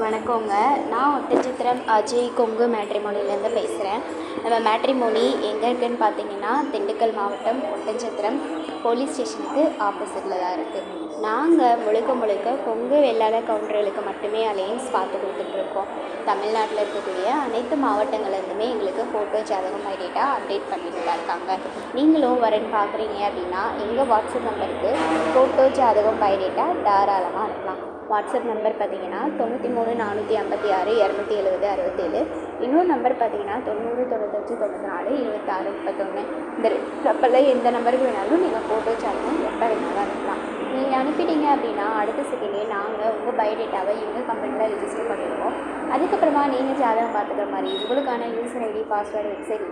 வணக்கங்க. நான் ஒட்டன்சத்திரம் அஜய் கொங்கு மேட்ரிமோனிலேருந்து பேசுகிறேன். நம்ம மேட்ரிமோனி எங்கே இருக்குதுன்னு பார்த்தீங்கன்னா, திண்டுக்கல் மாவட்டம் ஒட்டன்சத்திரம் போலீஸ் ஸ்டேஷனுக்கு ஆப்போசிட்டில் தான் இருக்குது. நாங்கள் முழுக்க முழுக்க கொங்கு வெள்ளாள கவுண்டர்களுக்கு மட்டுமே அலையன்ஸ் பார்த்து கொடுத்துட்ருக்கோம். தமிழ்நாட்டில் இருக்கக்கூடிய அனைத்து மாவட்டங்கள்லேருந்துமே எங்களுக்கு ஃபோட்டோ ஜாதகம் பயோடேட்டா அப்டேட் பண்ணிட்டு தான் இருக்காங்க. நீங்களும் வரேன்னு பார்க்குறீங்க அப்படின்னா எங்கள் வாட்ஸ்அப் நம்பருக்கு ஃபோட்டோ ஜாதகம் பயோடேட்டா தாராளமாக அனுப்பலாம். வாட்ஸ்அப் நம்பர் பார்த்தீங்கன்னா 93 456 270 67. இன்னொரு நம்பர் பார்த்தீங்கன்னா 90 95 94 26 31. இந்த நம்பரில் எந்த நம்பருக்கு வேணாலும் நீங்கள் ஃபோட்டோ ஜாதகம் எப்போ வேணாலும் அனுப்பலாம். நீங்கள் அனுப்பிட்டீங்க அப்படின்னா அடுத்த செகண்டே நாங்கள் உங்கள் பயோடேட்டாவை எங்கள் கம்பெனியில் ரிஜிஸ்டர் பண்ணிடுவோம். அதுக்கப்புறமா நீங்கள் ஜாதகம் பார்த்துக்கிற மாதிரி உங்களுக்கான யூசர் ஐடி, பாஸ்வேர்டு, வெப்சைட்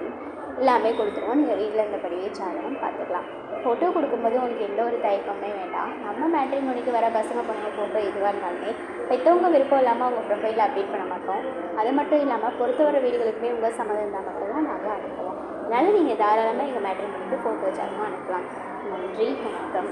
எல்லாமே கொடுத்துருவோம். நீங்கள் வீட்டில் இருந்தபடியே ஜாதகம் பார்த்துக்கலாம். ஃபோட்டோ கொடுக்கும்போது உங்களுக்கு எந்த ஒரு தயக்கமே வேண்டாம். நம்ம மேட்ரிமோனிக்கு வர பசங்க பொண்ணு ஃபோட்டோ எதுவாக இருந்தாலுமே பெற்றவங்க விருப்பம் இல்லாமல் அவங்க ப்ரொஃபைலில் அப்டேட் பண்ண மாட்டோம். அது மட்டும் இல்லாமல் பொறுத்த வர வீடுகளுக்குமே உங்கள் சம்மதம் இருந்தால் மட்டும்தான் நாங்கள் அனுப்புவோம். அதனால் நீங்கள் தாராளமாக எங்கள் மேட்ரிமோனிக்கு ஃபோட்டோ ஜாதகம் அனுப்பலாம். நன்றி, வணக்கம்.